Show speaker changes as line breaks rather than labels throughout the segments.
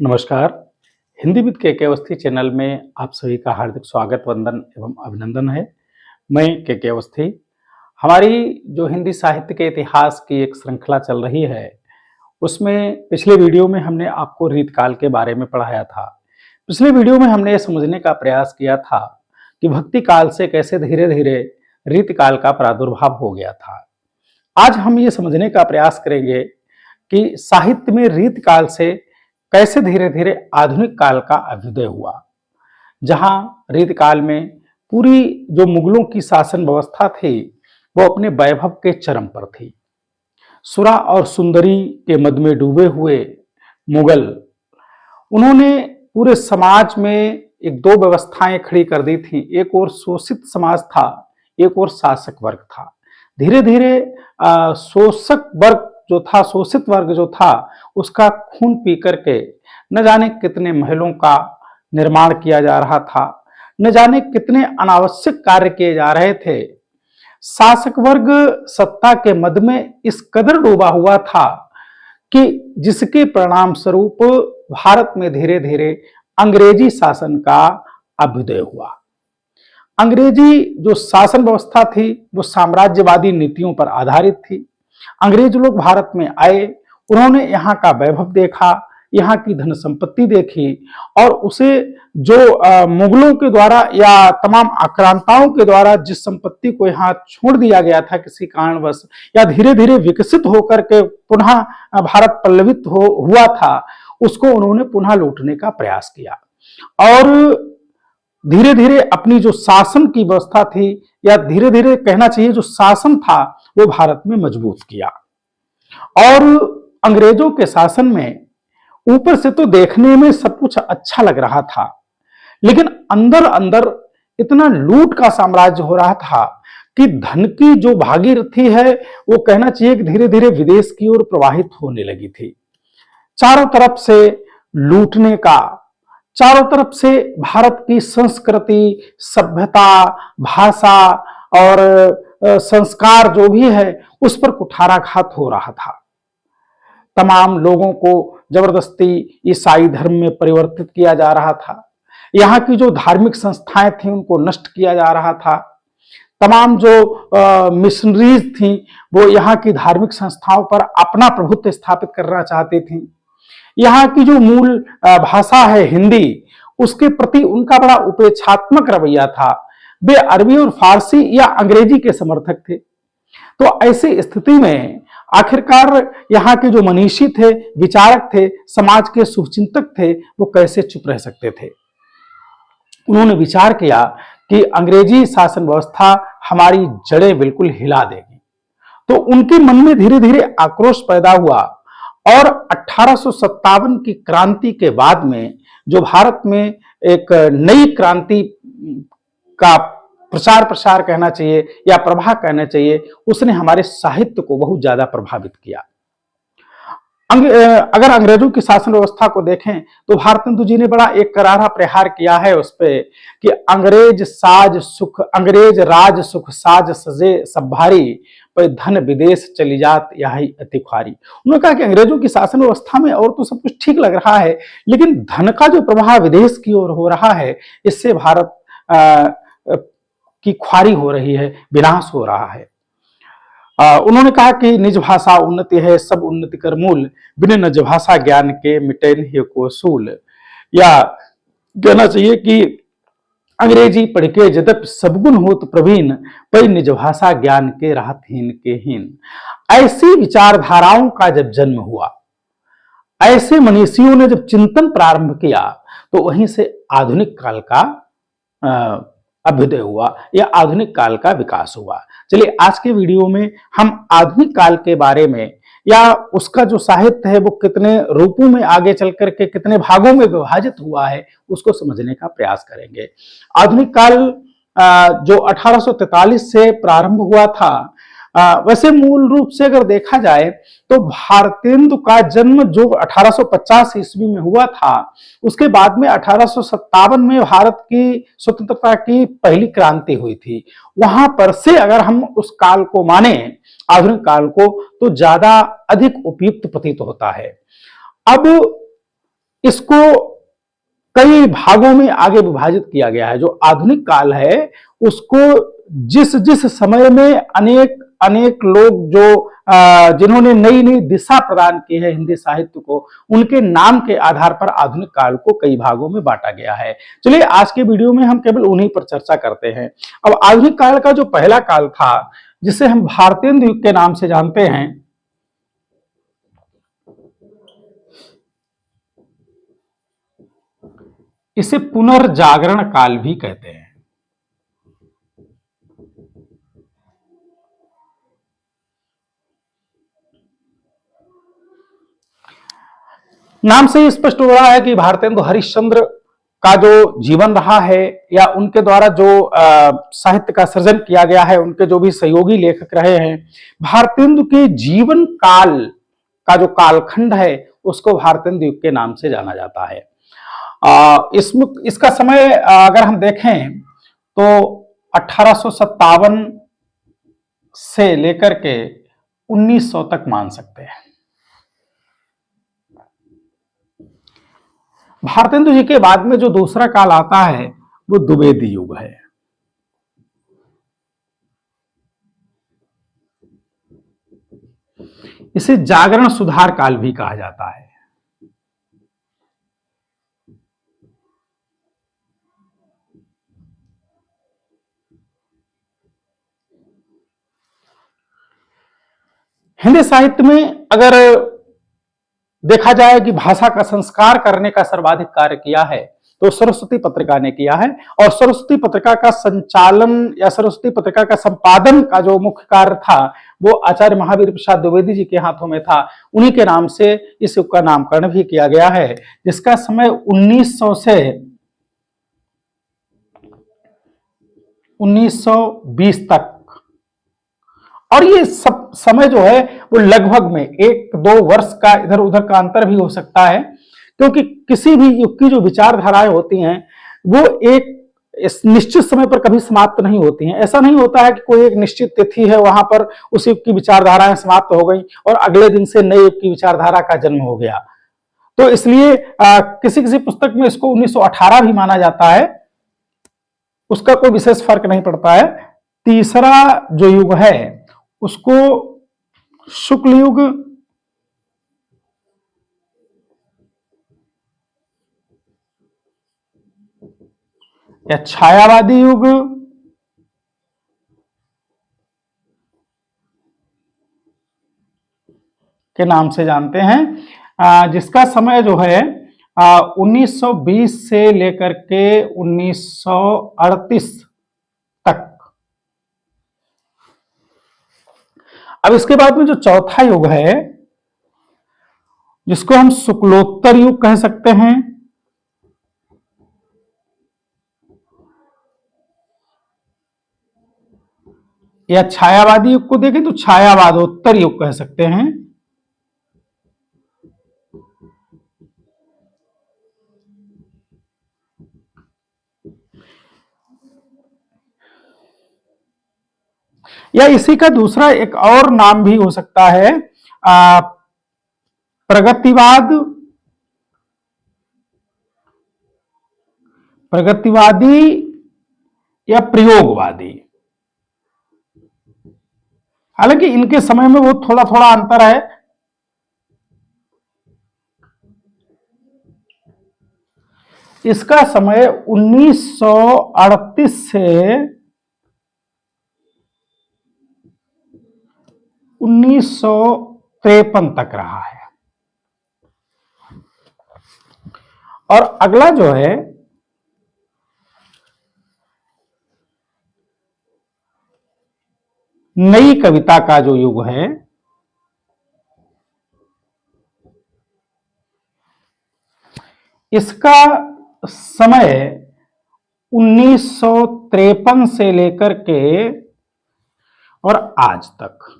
नमस्कार। हिंदी विद के अवस्थी चैनल में आप सभी का हार्दिक स्वागत, वंदन एवं अभिनंदन है। मैं के अवस्थी। हमारी जो हिंदी साहित्य के इतिहास की एक श्रृंखला चल रही है, उसमें पिछले वीडियो में हमने आपको रीतकाल के बारे में पढ़ाया था। पिछले वीडियो में हमने ये समझने का प्रयास किया था कि भक्ति काल से कैसे धीरे धीरे रीतकाल का प्रादुर्भाव हो गया था। आज हम ये समझने का प्रयास करेंगे कि साहित्य में रीतकाल से कैसे धीरे धीरे आधुनिक काल का अभ्युदय हुआ, जहां रीतकाल में पूरी जो मुगलों की शासन व्यवस्था थी वो अपने वैभव के चरम पर थी। सुरा और सुंदरी के मद में डूबे हुए मुगल, उन्होंने पूरे समाज में एक दो व्यवस्थाएं खड़ी कर दी थी। एक और शोषित समाज था, एक और शासक वर्ग था। धीरे धीरे शोषक वर्ग जो था, शोषित वर्ग जो था, उसका खून पी करके न जाने कितने महलों का निर्माण किया जा रहा था, न जाने कितने अनावश्यक कार्य किए जा रहे थे। शासक वर्ग सत्ता के मद में इस कदर डूबा हुआ था कि जिसके परिणाम स्वरूप भारत में धीरे धीरे अंग्रेजी शासन का अभ्युदय हुआ। अंग्रेजी जो शासन व्यवस्था थी वो साम्राज्यवादी नीतियों पर आधारित थी। अंग्रेज लोग भारत में आए, उन्होंने यहाँ का वैभव देखा, यहाँ की धन संपत्ति देखी और उसे जो मुगलों के द्वारा या तमाम आक्रांताओं के द्वारा जिस संपत्ति को यहाँ छोड़ दिया गया था किसी कारणवश, या धीरे धीरे विकसित होकर के पुनः भारत पल्लवित हुआ था, उसको उन्होंने पुनः लूटने का प्रयास किया और धीरे धीरे अपनी जो शासन की व्यवस्था थी, या धीरे धीरे कहना चाहिए जो शासन था, वो भारत में मजबूत किया। और अंग्रेजों के शासन में ऊपर से तो देखने में सब कुछ अच्छा लग रहा था, लेकिन अंदर अंदर इतना लूट का साम्राज्य हो रहा था कि धन की जो भागीरथी है वो कहना चाहिए कि धीरे धीरे विदेश की ओर प्रवाहित होने लगी थी। चारों तरफ से लूटने का, चारों तरफ से भारत की संस्कृति, सभ्यता, भाषा और संस्कार जो भी है उस पर कुठाराघात हो रहा था। तमाम लोगों को जबरदस्ती ईसाई धर्म में परिवर्तित किया जा रहा था। यहाँ की जो धार्मिक संस्थाएं थी उनको नष्ट किया जा रहा था। तमाम जो मिशनरीज थी वो यहाँ की धार्मिक संस्थाओं पर अपना प्रभुत्व स्थापित करना चाहती थी। यहाँ की जो मूल भाषा है हिंदी, उसके प्रति उनका बड़ा उपेक्षात्मक रवैया था। वे अरबी और फारसी या अंग्रेजी के समर्थक थे। तो ऐसी स्थिति में आखिरकार यहाँ के जो मनीषी थे, विचारक थे, समाज के शुभचिंतक थे, वो कैसे चुप रह सकते थे। उन्होंने विचार किया कि अंग्रेजी शासन व्यवस्था हमारी जड़ें बिल्कुल हिला देगी। तो उनके मन में धीरे धीरे आक्रोश पैदा हुआ और 1857 की क्रांति के बाद में जो भारत में एक नई क्रांति का प्रचार प्रसार कहना चाहिए या प्रभाव कहना चाहिए, उसने हमारे साहित्य को बहुत ज्यादा प्रभावित किया। अगर अंग्रेजों की शासन व्यवस्था को देखें तो भारतेंदु जी ने बड़ा एक करारा प्रहार किया है उस पे कि अंग्रेज राज सुख साज सजे सब भारी, पर धन विदेश चली जात यही अति ख्वारी। उन्होंने कहा कि अंग्रेजों की शासन व्यवस्था में और तो सब कुछ ठीक लग रहा है, लेकिन धन का जो प्रभाव विदेश की ओर हो रहा है, इससे भारत की ख्वारी हो रही है, विनाश हो रहा है। उन्होंने कहा कि निज भाषा उन्नति है सब उन्नति कर मूल, बिन निज भाषा ज्ञान के मिटे नहीं को सूल। या कहना चाहिए कि अंग्रेजी पढ़ के यद्यपि सबगुण होत प्रवीण, पर निज भाषा ज्ञान के राहत हीन के हीन। ऐसी विचारधाराओं का जब जन्म हुआ, ऐसे मनीषियों ने जब चिंतन प्रारंभ किया, तो वहीं से आधुनिक काल का अभ्युदय हुआ या आधुनिक काल का विकास हुआ। चलिए आज के वीडियो में हम आधुनिक काल के बारे में या उसका जो साहित्य है वो कितने रूपों में आगे चल करके कितने भागों में विभाजित हुआ है उसको समझने का प्रयास करेंगे। आधुनिक काल जो 1843 से प्रारंभ हुआ था, वैसे मूल रूप से अगर देखा जाए तो भारतेंदु का जन्म जो 1850 ईस्वी में हुआ था, उसके बाद में 1857 में भारत की स्वतंत्रता की पहली क्रांति हुई थी। वहां पर से अगर हम उस काल को माने, आधुनिक काल को, तो ज्यादा अधिक उपयुक्त प्रतीत होता है। अब इसको कई भागों में आगे विभाजित किया गया है। जो आधुनिक काल है उसको जिस जिस समय में अनेक अनेक लोग जो जिन्होंने नई नई दिशा प्रदान की है हिंदी साहित्य को, उनके नाम के आधार पर आधुनिक काल को कई भागों में बांटा गया है। चलिए आज के वीडियो में हम केवल उन्हीं पर चर्चा करते हैं। अब आधुनिक काल का जो पहला काल था जिसे हम भारतेंदु युग के नाम से जानते हैं, इसे पुनर्जागरण काल भी कहते हैं। नाम से ही स्पष्ट हो रहा है कि भारतेंदु हरिश्चंद्र का जो जीवन रहा है या उनके द्वारा जो साहित्य का सृजन किया गया है, उनके जो भी सहयोगी लेखक रहे हैं, भारतेंदु के जीवन काल का जो कालखंड है उसको भारतेंदु युग के नाम से जाना जाता है। इसमें इसका समय अगर हम देखें तो 1857 से लेकर के 1900 तक मान सकते हैं। भारतेंदु जी के बाद में जो दूसरा काल आता है वो द्विवेदी युग है। इसे जागरण सुधार काल भी कहा जाता है। हिंदी साहित्य में अगर देखा जाए कि भाषा का संस्कार करने का सर्वाधिक कार्य किया है तो सरस्वती पत्रिका ने किया है, और सरस्वती पत्रिका का संचालन या सरस्वती पत्रिका का संपादन का जो मुख्य कार्य था वो आचार्य महावीर प्रसाद द्विवेदी जी के हाथों में था। उन्हीं के नाम से इस युग का नामकरण भी किया गया है, जिसका समय 1900 से 1920 तक, और ये सब समय जो है वो लगभग में 1-2 वर्ष का इधर उधर का अंतर भी हो सकता है, क्योंकि किसी भी युग की जो विचारधाराएं होती हैं वो एक इस निश्चित समय पर कभी समाप्त नहीं होती हैं। ऐसा नहीं होता है कि कोई एक निश्चित तिथि है वहां पर उस युग की विचारधाराएं समाप्त हो गई और अगले दिन से नए युग की विचारधारा का जन्म हो गया। तो इसलिए किसी किसी पुस्तक में इसको 1918 भी माना जाता है, उसका कोई विशेष फर्क नहीं पड़ता है। तीसरा जो युग है उसको शुक्ल युग या छायावादी युग के नाम से जानते हैं, जिसका समय जो है 1920 से लेकर के 1938 तक। अब इसके बाद में जो चौथा युग है जिसको हम शुक्लोत्तर युग कह सकते हैं, या छायावादी युग को देखें तो छायावादोत्तर युग कह सकते हैं। या इसी का दूसरा एक और नाम भी हो सकता है प्रगतिवाद, प्रगतिवादी या प्रयोगवादी। हालांकि इनके समय में वो थोड़ा थोड़ा अंतर है। इसका समय 1938 से 1953 तक रहा है। और अगला जो है नई कविता का जो युग है, इसका समय 1953 से लेकर के और आज तक।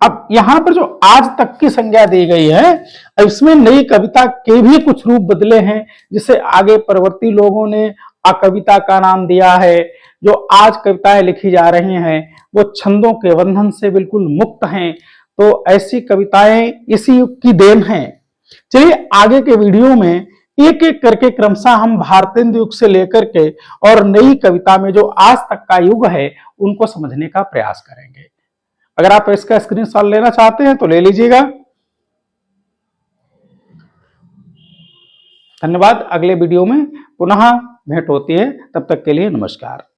अब यहां पर जो आज तक की संज्ञा दी गई है, इसमें नई कविता के भी कुछ रूप बदले हैं, जिसे आगे परवर्ती लोगों ने अकविता का नाम दिया है। जो आज कविताएं लिखी जा रही हैं वो छंदों के बंधन से बिल्कुल मुक्त हैं। तो ऐसी कविताएं इसी युग की देन हैं। चलिए आगे के वीडियो में एक एक करके क्रमशः हम भारतेंदु युग से लेकर के और नई कविता में जो आज तक का युग है उनको समझने का प्रयास करेंगे। अगर आप इसका स्क्रीनशॉट लेना चाहते हैं तो ले लीजिएगा। धन्यवाद। अगले वीडियो में पुनः भेंट होती है, तब तक के लिए नमस्कार।